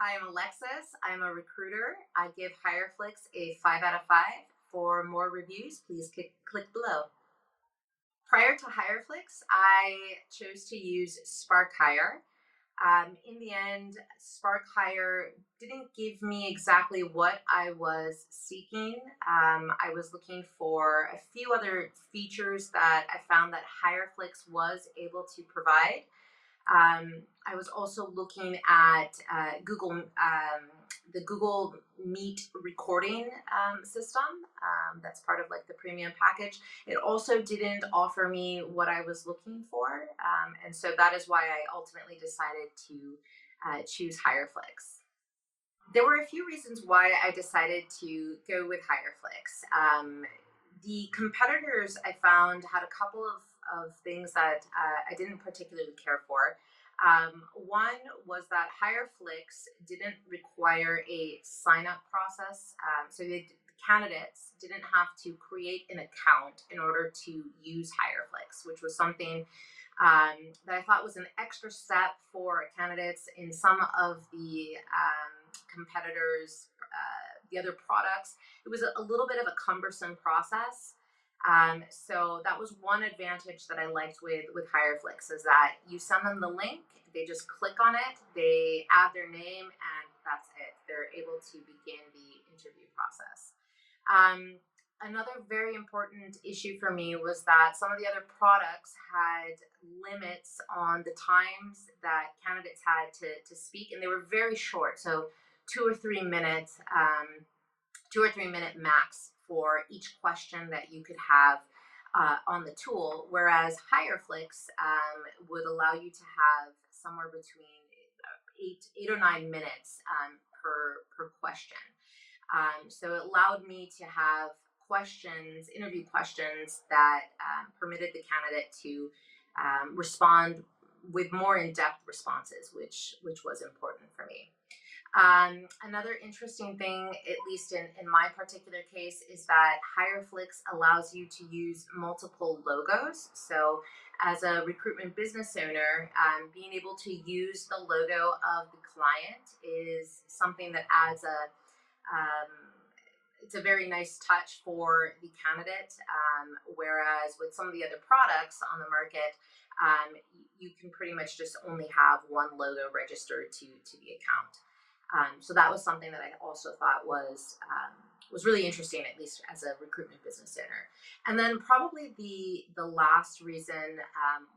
Hi, I'm Alexis. I'm a recruiter. I give Hireflix a 5 out of 5. For more reviews, please click below. Prior to Hireflix, I chose to use Spark Hire. In the end, Spark Hire didn't give me exactly what I was seeking. I was looking for a few other features that I found that Hireflix was able to provide. I was also looking at the Google Meet recording system. That's part of like the premium package. It also didn't offer me what I was looking for, and so that is why I ultimately decided to choose Hireflix. There were a few reasons why I decided to go with Hireflix. The competitors I found had a couple of things that I didn't particularly care for. One was that Hireflix didn't require a sign up process, so the candidates didn't have to create an account in order to use Hireflix, which was something that I thought was an extra step for candidates in some of the competitors, the other products. It was a little bit of a cumbersome process. So that was one advantage that I liked with Hireflix is that you send them the link, they just click on it, they add their name, and that's it. They're able to begin the interview process. Another very important issue for me was that some of the other products had limits on the times that candidates had to speak, and they were very short. So 2 or 3 minutes, 2 or 3 minute max for each question that you could have on the tool, whereas Hireflix would allow you to have somewhere between 8 or 9 minutes per question. So it allowed me to have questions, interview questions that permitted the candidate to respond with more in-depth responses, which was important for me. Another interesting thing, at least in my particular case, is that Hireflix allows you to use multiple logos. So as a recruitment business owner, being able to use the logo of the client is something that adds it's a very nice touch for the candidate. Whereas with some of the other products on the market, you can pretty much just only have one logo registered to the account. So that was something that I also thought was really interesting, at least as a recruitment business owner. And then probably the last reason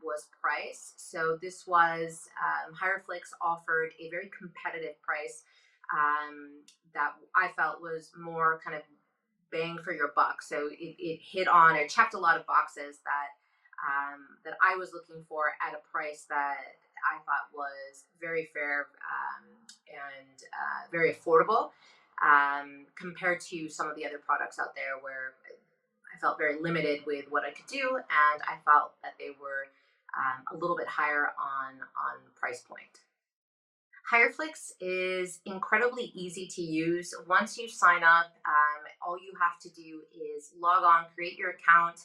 was price. So this was Hireflix offered a very competitive price that I felt was more kind of bang for your buck. So it hit on or checked a lot of boxes that I was looking for at a price that I thought was very fair and very affordable compared to some of the other products out there where I felt very limited with what I could do, and I felt that they were a little bit higher on price point. Hireflix is incredibly easy to use. Once you sign up, all you have to do is log on, create your account,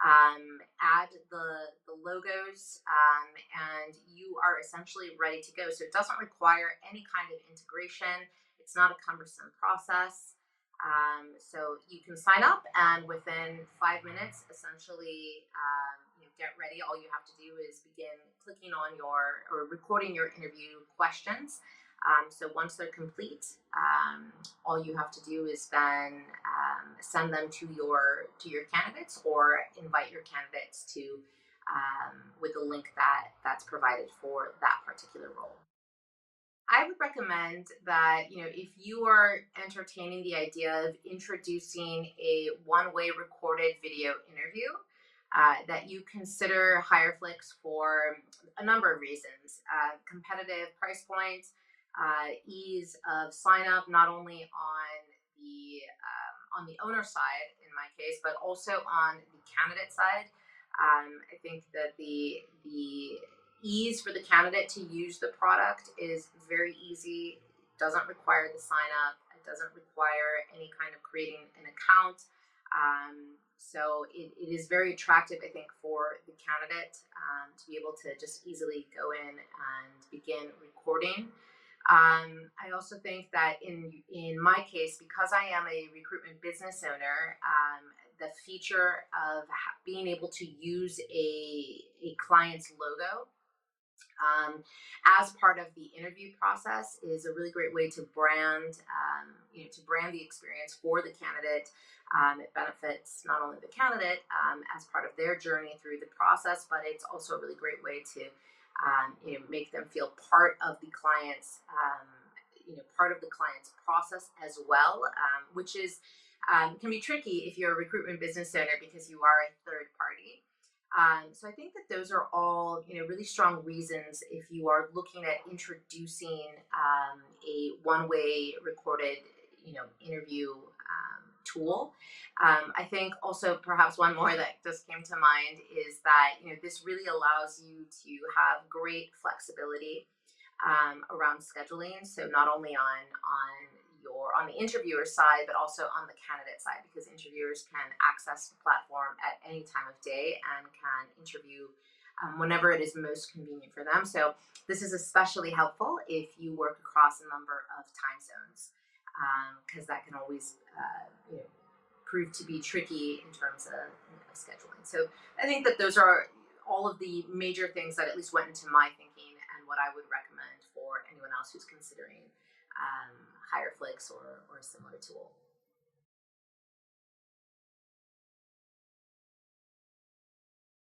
add the logos, and you are essentially ready to go. So it doesn't require any kind of integration. It's not a cumbersome process. So you can sign up, and within 5 minutes, essentially, get ready. All you have to do is begin clicking on or recording your interview questions. So once they're complete, all you have to do is then send them to your candidates or invite your candidates to with the link that's provided for that particular role. I would recommend that, if you are entertaining the idea of introducing a one-way recorded video interview, that you consider Hireflix for a number of reasons. Competitive price points, ease of sign up, not only on the owner side in my case, but also on the candidate side. I think that the ease for the candidate to use the product is very easy. It doesn't require the sign up. It doesn't require any kind of creating an account. So it is very attractive, I think, for the candidate to be able to just easily go in and begin recording. I also think that in my case, because I am a recruitment business owner, the feature of being able to use a client's logo as part of the interview process is a really great way to brand, to brand the experience for the candidate. It benefits not only the candidate as part of their journey through the process, but it's also a really great way to, make them feel part of the client's, part of the client's process as well, which is can be tricky if you're a recruitment business owner because you are a third party. So I think that those are all, really strong reasons if you are looking at introducing a one-way recorded, interview tool. I think also perhaps one more that just came to mind is that this really allows you to have great flexibility around scheduling. So not only on the interviewer side, but also on the candidate side, because interviewers can access the platform at any time of day and can interview whenever it is most convenient for them. So this is especially helpful if you work across a number of time zones, because that can always prove to be tricky in terms of scheduling. So I think that those are all of the major things that at least went into my thinking and what I would recommend for anyone else who's considering Hireflix or a similar tool.